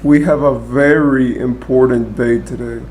We have a very important day today.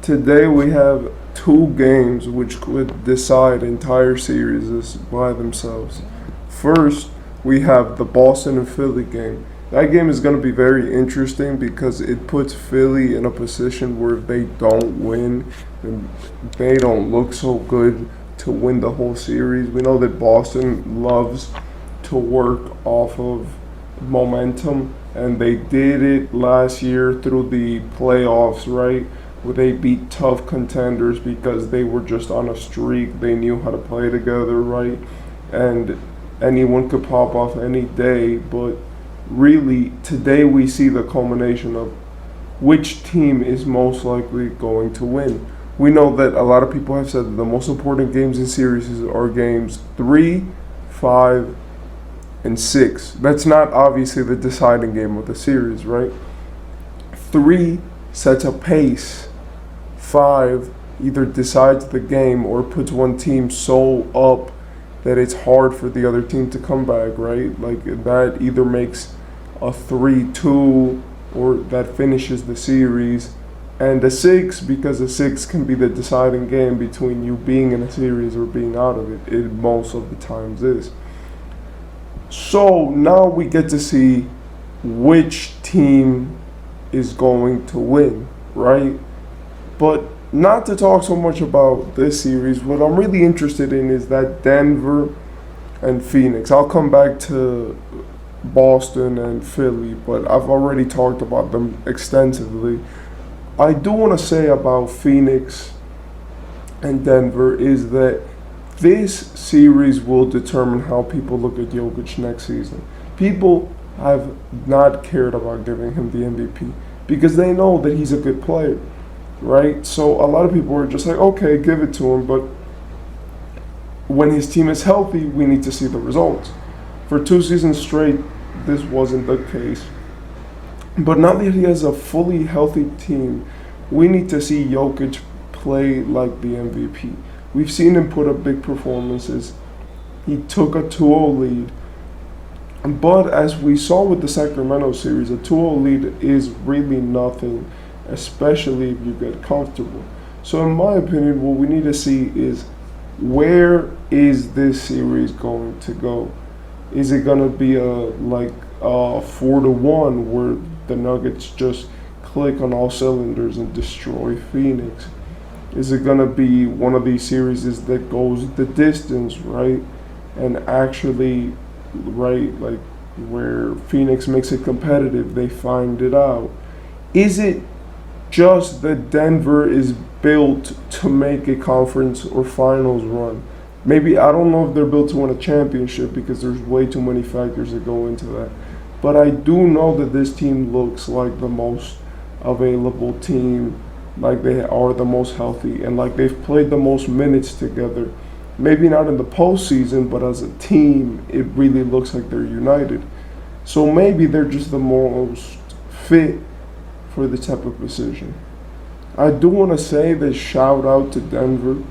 Today we have two games which could decide entire series by themselves. First, we have the Boston and Philly game. That game is going to be very interesting because it puts Philly in a position where if they don't win, then they don't look so good to win the whole series. We know that Boston loves to work off of momentum, and they did it last year through the playoffs, right? Where they beat tough contenders because they were just on a streak. They knew how to play together, right? And anyone could pop off any day, but really today we see the culmination of which team is most likely going to win. We know that a lot of people have said that the most important games in series are games 3, 5, and 6. That's not obviously the deciding game of the series, right? 3 sets a pace. 5 either decides the game or puts one team so up that it's hard for the other team to come back, right? Like that either makes a 3-2 or that finishes the series. And the 6, because the 6 can be the deciding game between you being in a series or being out of it. It most of the times is. So now we get to see which team is going to win, right? But not to talk so much about this series, what I'm really interested in is that Denver and Phoenix. I'll come back to Boston and Philly, but I've already talked about them extensively. I do want to say about Phoenix and Denver is that this series will determine how people look at Jokic next season. People have not cared about giving him the MVP because they know that he's a good player, right? So a lot of people are just like, okay, give it to him, but when his team is healthy, we need to see the results. For 2 seasons straight, this wasn't the case. But now that he has a fully healthy team, we need to see Jokic play like the MVP. We've seen him put up big performances. He took a 2-0 lead. But as we saw with the Sacramento series, a 2-0 lead is really nothing, especially if you get comfortable. So in my opinion, what we need to see is where is this series going to go? Is it going to be a 4-1 where the Nuggets just click on all cylinders and destroy Phoenix? Is it going to be one of these series that goes the distance, right? And actually, right, like where Phoenix makes it competitive, they find it out. Is it just that Denver is built to make a conference or finals run? Maybe, I don't know if they're built to win a championship because there's way too many factors that go into that. But I do know that this team looks like the most available team, like they are the most healthy, and like they've played the most minutes together. Maybe not in the postseason, but as a team, it really looks like they're united. So maybe they're just the most fit for the type of position. I do want to say that shout out to Denver.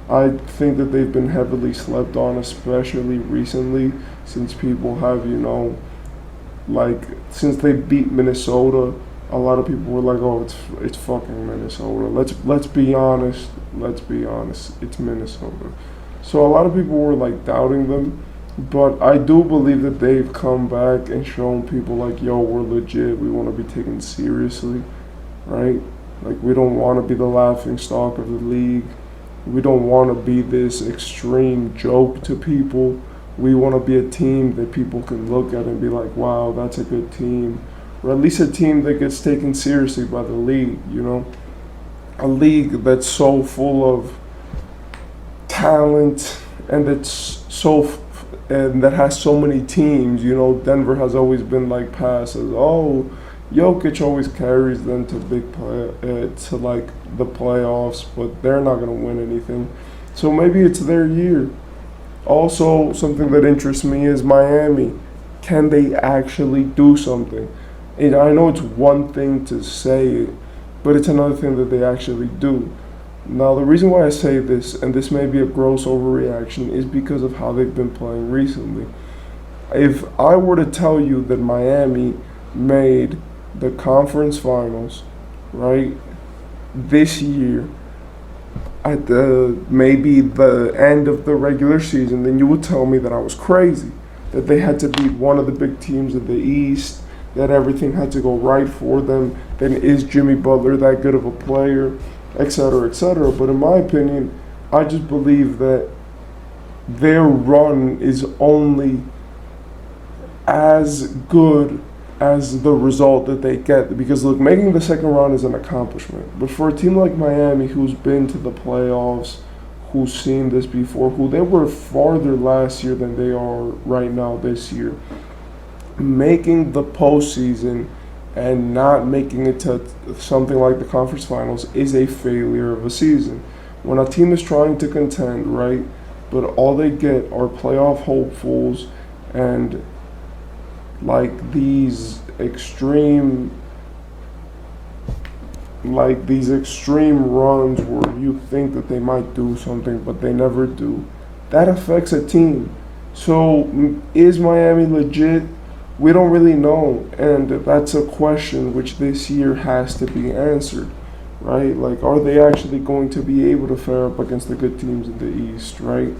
I think that they've been heavily slept on, especially recently, since people have, since they beat Minnesota, a lot of people were like, "Oh, it's fucking Minnesota." Let's be honest. Let's be honest. It's Minnesota. So a lot of people were like doubting them, but I do believe that they've come back and shown people like, "Yo, we're legit. We want to be taken seriously, right? Like we don't want to be the laughing stock of the league. We don't want to be this extreme joke to people. We want to be a team that people can look at and be like, wow, that's a good team." Or at least a team that gets taken seriously by the league, A league that's so full of talent and and that has so many teams. Denver has always been like passed as, oh, Jokic always carries them to the playoffs, but they're not going to win anything. So maybe it's their year. Also, something that interests me is Miami. Can they actually do something? And I know it's one thing to say it, but it's another thing that they actually do. Now, the reason why I say this, and this may be a gross overreaction, is because of how they've been playing recently. If I were to tell you that Miami made the conference finals, right? This year, at the maybe the end of the regular season, then you would tell me that I was crazy, that they had to beat one of the big teams in the East, that everything had to go right for them. Then is Jimmy Butler that good of a player, et cetera, et cetera. But in my opinion, I just believe that their run is only as good as the result that they get. Because look, making the second round is an accomplishment. But for a team like Miami, who's been to the playoffs, who's seen this before, who they were farther last year than they are right now this year, making the postseason and not making it to something like the conference finals is a failure of a season. When a team is trying to contend, right, but all they get are playoff hopefuls and like these extreme runs where you think that they might do something but they never do, that affects a team. So is Miami legit? We don't really know, and that's a question which this year has to be answered, right? Like, are they actually going to be able to fare up against the good teams in the East, right?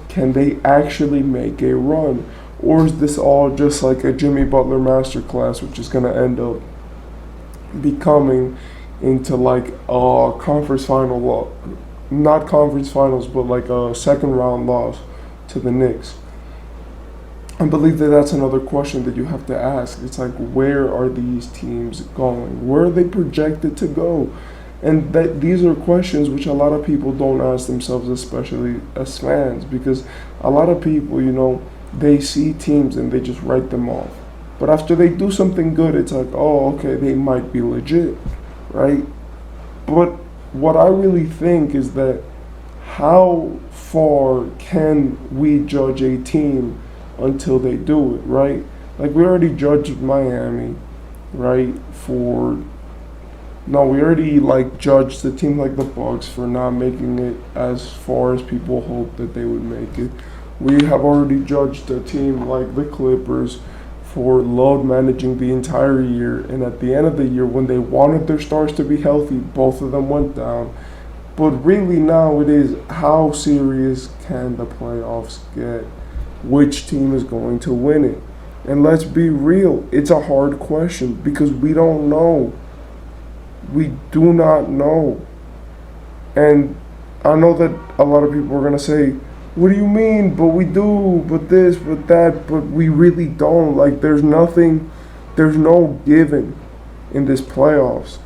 Can they actually make a run? Or is this all just like a Jimmy Butler masterclass, which is going to end up becoming into like a conference final loss, not conference finals, but like a second round loss to the Knicks? I believe that that's another question that you have to ask. It's like, where are these teams going? Where are they projected to go? And that these are questions which a lot of people don't ask themselves, especially as fans, because a lot of people, they see teams and they just write them off. But after they do something good, it's like, oh, okay, they might be legit, right? But what I really think is that how far can we judge a team until they do it, right? Like, we already judged Miami, right, we already like judged a team like the Bucks for not making it as far as people hoped that they would make it. We have already judged a team like the Clippers for load managing the entire year, and at the end of the year, when they wanted their stars to be healthy, both of them went down. But really now it is, how serious can the playoffs get? Which team is going to win it? And let's be real, it's a hard question because we don't know. We do not know. And I know that a lot of people are going to say, what do you mean? But we do, but this, but that, but we really don't. Like, there's no given in this playoffs,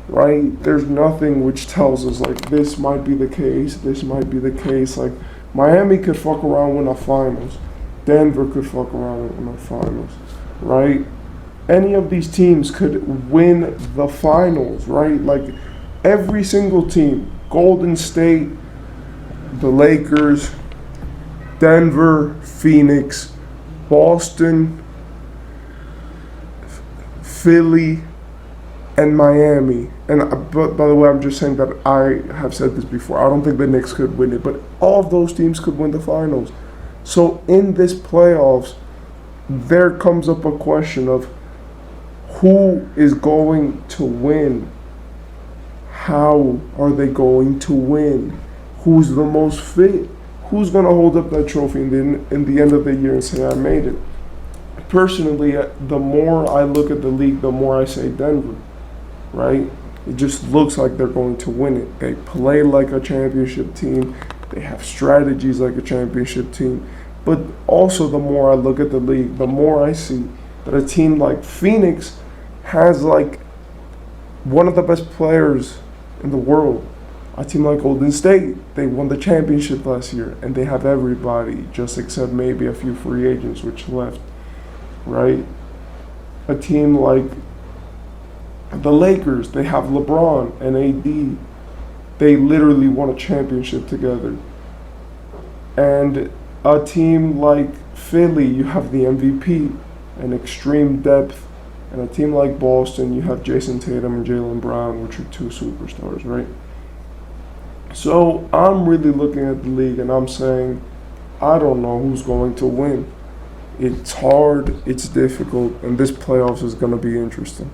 right? There's nothing which tells us, like, this might be the case, this might be the case. Like, Miami could fuck around win the finals. Denver could fuck around and win the finals, right? Any of these teams could win the finals, right? Like, every single team, Golden State, the Lakers, Denver, Phoenix, Boston, Philly, and Miami. And but by the way, I'm just saying that I have said this before. I don't think the Knicks could win it, but all of those teams could win the finals. So in this playoffs, there comes up a question of who is going to win? How are they going to win? Who's the most fit? Who's going to hold up that trophy in the end of the year and say, I made it? Personally, the more I look at the league, the more I say Denver, right? It just looks like they're going to win it. They play like a championship team. They have strategies like a championship team. But also, the more I look at the league, the more I see that a team like Phoenix has like one of the best players in the world. A team like Golden State, they won the championship last year, and they have everybody, just except maybe a few free agents which left, right? A team like the Lakers, they have LeBron and AD. They literally won a championship together. And a team like Philly, you have the MVP and extreme depth. And a team like Boston, you have Jason Tatum and Jaylen Brown, which are two superstars, right? So I'm really looking at the league and I'm saying, I don't know who's going to win. It's hard, it's difficult, and this playoffs is going to be interesting.